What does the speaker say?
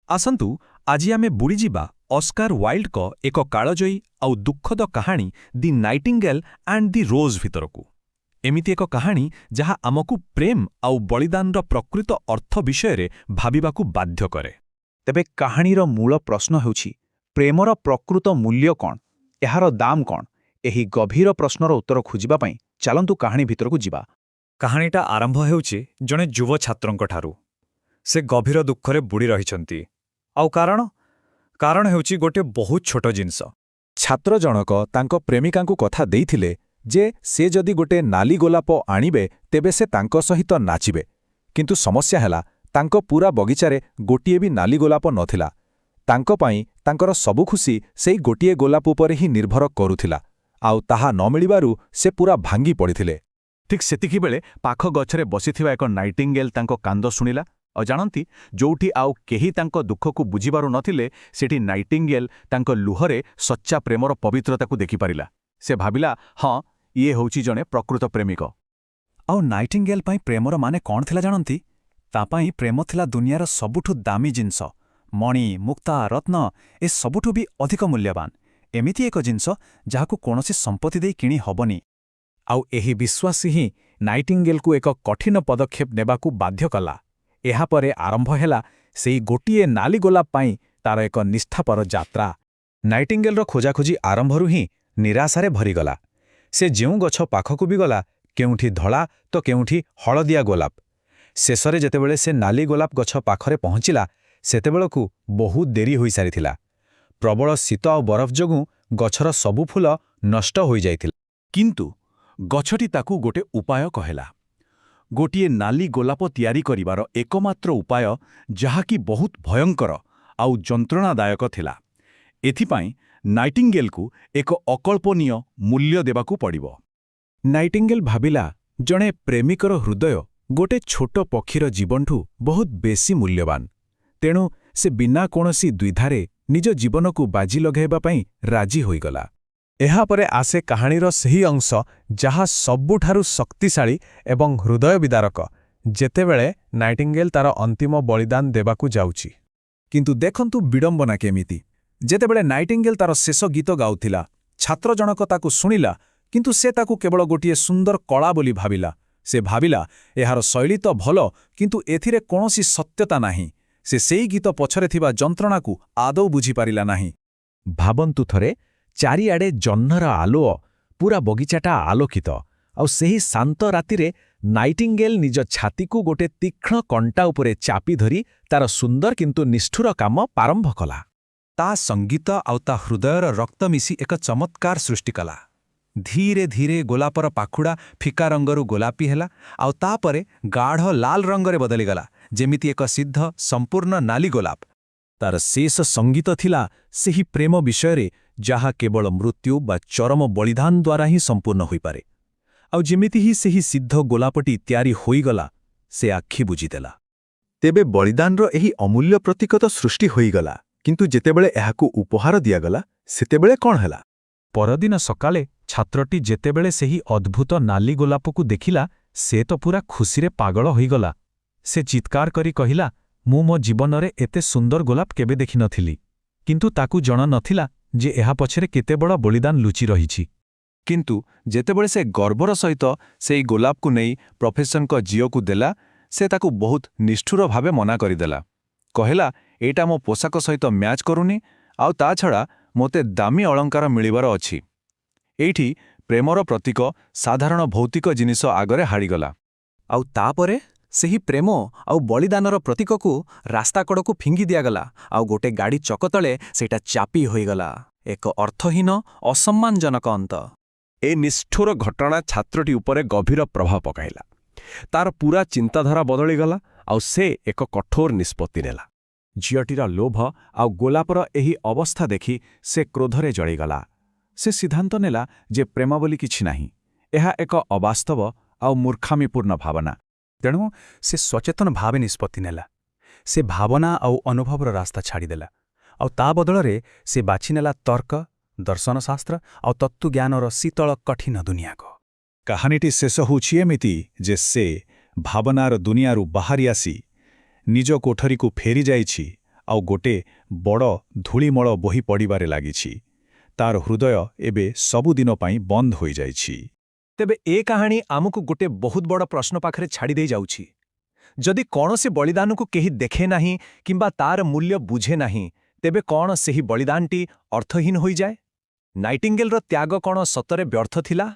ଆସନ୍ତୁ ଆଜି ଆମେ ବୁଡ଼ିଯିବା ଅସ୍କାର ୱାଇଲ୍ଡଙ୍କ ଏକ କାଳଜୟୀ ଆଉ ଦୁଃଖଦ କାହାଣୀ ଦି ନାଇଟିଙ୍ଗେଲ୍ ଆଣ୍ଡ ଦି ରୋଜ୍ ଭିତରକୁ। ଏମିତି ଏକ କାହାଣୀ ଯାହା ଆମକୁ ପ୍ରେମ ଆଉ ବଳିଦାନର ପ୍ରକୃତ ଅର୍ଥ ବିଷୟରେ ଭାବିବାକୁ ବାଧ୍ୟ କରେ। ତେବେ କାହାଣୀର ମୂଳ ପ୍ରଶ୍ନ ହେଉଛି ପ୍ରେମର ପ୍ରକୃତ ମୂଲ୍ୟ କ'ଣ, ଏହାର ଦାମ କ'ଣ? ଏହି ଗଭୀର ପ୍ରଶ୍ନର ଉତ୍ତର ଖୋଜିବା ପାଇଁ ଚାଲନ୍ତୁ କାହାଣୀ ଭିତରକୁ ଯିବା। କାହାଣୀଟା ଆରମ୍ଭ ହେଉଛି ଜଣେ ଯୁବ ଛାତ୍ରଙ୍କଠାରୁ। ସେ ଗଭୀର ଦୁଃଖରେ ବୁଡ଼ି ରହିଛନ୍ତି। ଆଉ କାରଣ ହେଉଛି ଗୋଟିଏ ବହୁତ ଛୋଟ ଜିନିଷ। ଛାତ୍ର ଜଣକ ତାଙ୍କ ପ୍ରେମିକାଙ୍କୁ କଥା ଦେଇଥିଲେ ଯେ ସେ ଯଦି ଗୋଟେ ନାଲି ଗୋଲାପ ଆଣିବେ ତେବେ ସେ ତାଙ୍କ ସହିତ ନାଚିବେ। କିନ୍ତୁ ସମସ୍ୟା ହେଲା ତାଙ୍କ ପୂରା ବଗିଚାରେ ଗୋଟିଏ ବି ନାଲି ଗୋଲାପ ନଥିଲା। ତାଙ୍କ ପାଇଁ ତାଙ୍କର ସବୁ ଖୁସି ସେଇ ଗୋଟିଏ ଗୋଲାପ ଉପରେ ହିଁ ନିର୍ଭର କରୁଥିଲା, ଆଉ ତାହା ନ ମିଳିବାରୁ ସେ ପୂରା ଭାଙ୍ଗି ପଡ଼ିଥିଲେ। ଠିକ୍ ସେତିକିବେଳେ ପାଖ ଗଛରେ ବସିଥିବା ଏକ ନାଇଟିଙ୍ଗେଲ୍ ତାଙ୍କ କାନ୍ଦ ଶୁଣିଲା। ଆଉ ଜାଣନ୍ତି, ଯୋଉଠି ଆଉ କେହି ତାଙ୍କ ଦୁଃଖକୁ ବୁଝିପାରୁ ନଥିଲେ ସେଠି ନାଇଟିଙ୍ଗେଲ୍ ତାଙ୍କ ଲୁହରେ ସଚ୍ଚା ପ୍ରେମର ପବିତ୍ରତାକୁ ଦେଖିପାରିଲା। ସେ ଭାବିଲା, ହଁ, ଇଏ ହେଉଛି ଜଣେ ପ୍ରକୃତ ପ୍ରେମିକ। ଆଉ ନାଇଟିଙ୍ଗେଲ୍ ପାଇଁ ପ୍ରେମର ମାନେ କ'ଣ ଥିଲା ଜାଣନ୍ତି? ତା ପାଇଁ ପ୍ରେମ ଥିଲା ଦୁନିଆର ସବୁଠୁ ଦାମୀ ଜିନିଷ। ମଣି, ମୁକ୍ତା, ରତ୍ନ, ଏ ସବୁଠୁ ବି ଅଧିକ ମୂଲ୍ୟବାନ। ଏମିତି ଏକ ଜିନିଷ ଯାହାକୁ କୌଣସି ସମ୍ପତ୍ତି ଦେଇ କିଣି ହବନି। ଆଉ ଏହି ବିଶ୍ୱାସ ହିଁ ନାଇଟିଙ୍ଗେଲ୍କୁ ଏକ କଠିନ ପଦକ୍ଷେପ ନେବାକୁ ବାଧ୍ୟ କଲା। ଏହାପରେ ଆରମ୍ଭ ହେଲା ସେଇ ଗୋଟିଏ ନାଲି ଗୋଲାପ ପାଇଁ ତାର ଏକ ନିଷ୍ଠାପର ଯାତ୍ରା। ନାଇଟିଙ୍ଗେଲ୍ର ଖୋଜାଖୋଜି ଆରମ୍ଭରୁ ହିଁ ନିରାଶାରେ ଭରିଗଲା। ସେ ଯେଉଁ ଗଛ ପାଖକୁ ବି ଗଲା, କେଉଁଠି ଧଳା ତ କେଉଁଠି ହଳଦିଆ ଗୋଲାପ। ଶେଷରେ ଯେତେବେଳେ ସେ ନାଲି ଗୋଲାପ ଗଛ ପାଖରେ ପହଞ୍ଚିଲା, ସେତେବେଳକୁ ବହୁତ ଡେରି ହୋଇସାରିଥିଲା। ପ୍ରବଳ ଶୀତ ଆଉ ବରଫ ଯୋଗୁଁ ଗଛର ସବୁ ଫୁଲ ନଷ୍ଟ ହୋଇଯାଇଥିଲା। କିନ୍ତୁ ଗଛଟି ତାକୁ ଗୋଟେ ଉପାୟ କହିଲା। ଗୋଟିଏ ନାଲି ଗୋଲାପ ତିଆରି କରିବାର ଏକମାତ୍ର ଉପାୟ, ଯାହାକି ବହୁତ ଭୟଙ୍କର ଆଉ ଯନ୍ତ୍ରଣାଦାୟକ ଥିଲା। ଏଥିପାଇଁ ନାଇଟିଙ୍ଗେଲ୍କୁ ଏକ ଅକଳ୍ପନୀୟ ମୂଲ୍ୟ ଦେବାକୁ ପଡ଼ିବ। ନାଇଟିଙ୍ଗେଲ୍ ଭାବିଲା, ଜଣେ ପ୍ରେମିକର ହୃଦୟ ଗୋଟେ ଛୋଟ ପକ୍ଷୀର ଜୀବନଠୁ ବହୁତ ବେଶୀ ମୂଲ୍ୟବାନ। ତେଣୁ ସେ ବିନା କୌଣସି ଦ୍ୱିଧାରେ ନିଜ ଜୀବନକୁ ବାଜି ଲଗାଇବା ପାଇଁ ରାଜି ହୋଇଗଲା। ଏହାପରେ ଆସେ କାହାଣୀର ସେହି ଅଂଶ ଯାହା ସବୁଠାରୁ ଶକ୍ତିଶାଳୀ ଏବଂ ହୃଦୟ ବିଦାରକ, ଯେତେବେଳେ ନାଇଟିଙ୍ଗେଲ୍ ତାର ଅନ୍ତିମ ବଳିଦାନ ଦେବାକୁ ଯାଉଛି। କିନ୍ତୁ ଦେଖନ୍ତୁ ବିଡ଼ମ୍ବନା କେମିତି। ଯେତେବେଳେ ନାଇଟିଙ୍ଗେଲ୍ ତାର ଶେଷ ଗୀତ ଗାଉଥିଲା, ଛାତ୍ର ଜଣକ ତାକୁ ଶୁଣିଲା, କିନ୍ତୁ ସେ ତାକୁ କେବଳ ଗୋଟିଏ ସୁନ୍ଦର କଳା ବୋଲି ଭାବିଲା। ସେ ଭାବିଲା, ଏହାର ଶୈଳୀ ତ ଭଲ, କିନ୍ତୁ ଏଥିରେ କୌଣସି ସତ୍ୟତା ନାହିଁ। ସେ ସେଇ ଗୀତ ପଛରେ ଥିବା ଯନ୍ତ୍ରଣାକୁ ଆଦୌ ବୁଝିପାରିଲା ନାହିଁ। ଭାବନ୍ତୁ ଥରେ, ଚାରିଆଡ଼େ ଜହ୍ନର ଆଲୁଅ, ପୂରା ବଗିଚାଟା ଆଲୋକିତ, ଆଉ ସେହି ଶାନ୍ତ ରାତିରେ ନାଇଟିଙ୍ଗେଲ୍ ନିଜ ଛାତିକୁ ଗୋଟେ ତୀକ୍ଷ୍ଣ କଣ୍ଟା ଉପରେ ଚାପି ଧରି ତାର ସୁନ୍ଦର କିନ୍ତୁ ନିଷ୍ଠୁର କାମ ଆରମ୍ଭ କଲା। ତା ସଙ୍ଗୀତ ଆଉ ତା ହୃଦୟର ରକ୍ତ ମିଶି ଏକ ଚମତ୍କାର ସୃଷ୍ଟି କଲା। ଧୀରେ ଧୀରେ ଗୋଲାପର ପାଖୁଡ଼ା ଫିକା ରଙ୍ଗରୁ ଗୋଲାପୀ ହେଲା, ଆଉ ତାପରେ ଗାଢ଼ ଲାଲ ରଙ୍ଗରେ ବଦଳିଗଲା, ଯେମିତି ଏକ ସିଦ୍ଧ ସମ୍ପୂର୍ଣ୍ଣ ନାଲି ଗୋଲାପ। ତାର ଶେଷ ସଙ୍ଗୀତ ଥିଲା ସେହି ପ୍ରେମ ବିଷୟରେ, ଯାହା କେବଳ ମୃତ୍ୟୁ ବା ଚରମ ବଳିଦାନ ଦ୍ୱାରା ହିଁ ସମ୍ପୂର୍ଣ୍ଣ ହୋଇପାରେ। ଆଉ ଯେମିତି ହିଁ ସେହି ସିଦ୍ଧ ଗୋଲାପଟି ତିଆରି ହୋଇଗଲା, ସେ ଆଖି ବୁଜିଦେଲା। ତେବେ ବଳିଦାନର ଏହି ଅମୂଲ୍ୟ ପ୍ରତୀକ ତ ସୃଷ୍ଟି ହୋଇଗଲା, କିନ୍ତୁ ଯେତେବେଳେ ଏହାକୁ ଉପହାର ଦିଆଗଲା, ସେତେବେଳେ କ'ଣ ହେଲା? ପରଦିନ ସକାଳେ ଛାତ୍ରଟି ଯେତେବେଳେ ସେହି ଅଦ୍ଭୁତ ନାଲି ଗୋଲାପକୁ ଦେଖିଲା, ସେ ତ ପୂରା ଖୁସିରେ ପାଗଳ ହୋଇଗଲା। ସେ ଚିତ୍କାର କରି କହିଲା, ମୁଁ ମୋ ଜୀବନରେ ଏତେ ସୁନ୍ଦର ଗୋଲାପ କେବେ ଦେଖିନଥିଲି। କିନ୍ତୁ ତାକୁ ଜଣା ନଥିଲା ଯେ ଏହା ପଛରେ କେତେ ବଡ଼ ବଳିଦାନ ଲୁଚି ରହିଛି। କିନ୍ତୁ ଯେତେବେଳେ ସେ ଗର୍ବର ସହିତ ସେଇ ଗୋଲାପକୁ ନେଇ ପ୍ରଫେସରଙ୍କ ଝିଅକୁ ଦେଲା, ସେ ତାକୁ ବହୁତ ନିଷ୍ଠୁର ଭାବେ ମନା କରିଦେଲା। କହିଲା, ଏଇଟା ମୋ ପୋଷାକ ସହିତ ମ୍ୟାଚ୍ କରୁନି, ଆଉ ତା ଛଡ଼ା ମୋତେ ଦାମୀ ଅଳଙ୍କାର ମିଳିବାର ଅଛି। ଏଇଠି ପ୍ରେମର ପ୍ରତୀକ ସାଧାରଣ ଭୌତିକ ଜିନିଷ ଆଗରେ ହାରିଗଲା। ଆଉ ତାପରେ ସେହି ପ୍ରେମ ଆଉ ବଳିଦାନର ପ୍ରତୀକକୁ ରାସ୍ତା କଡ଼କୁ ଫିଙ୍ଗି ଦିଆଗଲା, ଆଉ ଗୋଟେ ଗାଡ଼ି ଚକ ତଳେ ସେଇଟା ଚାପି ହୋଇଗଲା। ଏକ ଅର୍ଥହୀନ, ଅସମ୍ମାନଜନକ ଅନ୍ତ। ଏ ନିଷ୍ଠୁର ଘଟଣା ଛାତ୍ରଟି ଉପରେ ଗଭୀର ପ୍ରଭାବ ପକାଇଲା। ତାର ପୂରା ଚିନ୍ତାଧାରା ବଦଳିଗଲା, ଆଉ ସେ ଏକ କଠୋର ନିଷ୍ପତ୍ତି ନେଲା। ଝିଅଟିର ଲୋଭ ଆଉ ଗୋଲାପର ଏହି ଅବସ୍ଥା ଦେଖି ସେ କ୍ରୋଧରେ ଜଳିଗଲା। ସେ ସିଦ୍ଧାନ୍ତ ନେଲା ଯେ ପ୍ରେମ ବୋଲି କିଛି ନାହିଁ। ଏହା ଏକ ଅବାସ୍ତବ ଆଉ ମୂର୍ଖାମିପୂର୍ଣ୍ଣ ଭାବନା। ତେଣୁ ସେ ସଚେତନ ଭାବେ ନିଷ୍ପତ୍ତି ନେଲା। ସେ ଭାବନା ଆଉ ଅନୁଭବର ରାସ୍ତା ଛାଡ଼ିଦେଲା, ଆଉ ତା ବଦଳରେ ସେ ବାଛିନେଲା ତର୍କ, ଦର୍ଶନଶାସ୍ତ୍ର ଆଉ ତତ୍ତ୍ୱଜ୍ଞାନର ଶୀତଳ କଠିନ ଦୁନିଆକୁ। କାହାଣୀଟି ଶେଷ ହେଉଛି ଏମିତି ଯେ ସେ ଭାବନାର ଦୁନିଆରୁ ବାହାରି ଆସି ନିଜ କୋଠରୀକୁ ଫେରିଯାଇଛି, ଆଉ ଗୋଟେ ବଡ଼ ଧୂଳିମଳ ବୋହି ପଡ଼ିବାରେ ଲାଗିଛି। ତାର ହୃଦୟ ଏବେ ସବୁଦିନ ପାଇଁ ବନ୍ଦ ହୋଇଯାଇଛି। ତେବେ ଏ କାହାଣୀ ଆମକୁ ଗୋଟେ ବହୁତ ବଡ଼ ପ୍ରଶ୍ନ ପାଖରେ ଛାଡ଼ିଦେଇ ଯାଉଛି। ଯଦି କୌଣସି ବଳିଦାନକୁ କେହି ଦେଖେ ନାହିଁ କିମ୍ବା ତାର ମୂଲ୍ୟ ବୁଝେ ନାହିଁ, ତେବେ କ'ଣ ସେହି ବଳିଦାନଟି ଅର୍ଥହୀନ ହୋଇଯାଏ? ନାଇଟିଙ୍ଗେଲର ତ୍ୟାଗ କ'ଣ ସତରେ ବ୍ୟର୍ଥ ଥିଲା?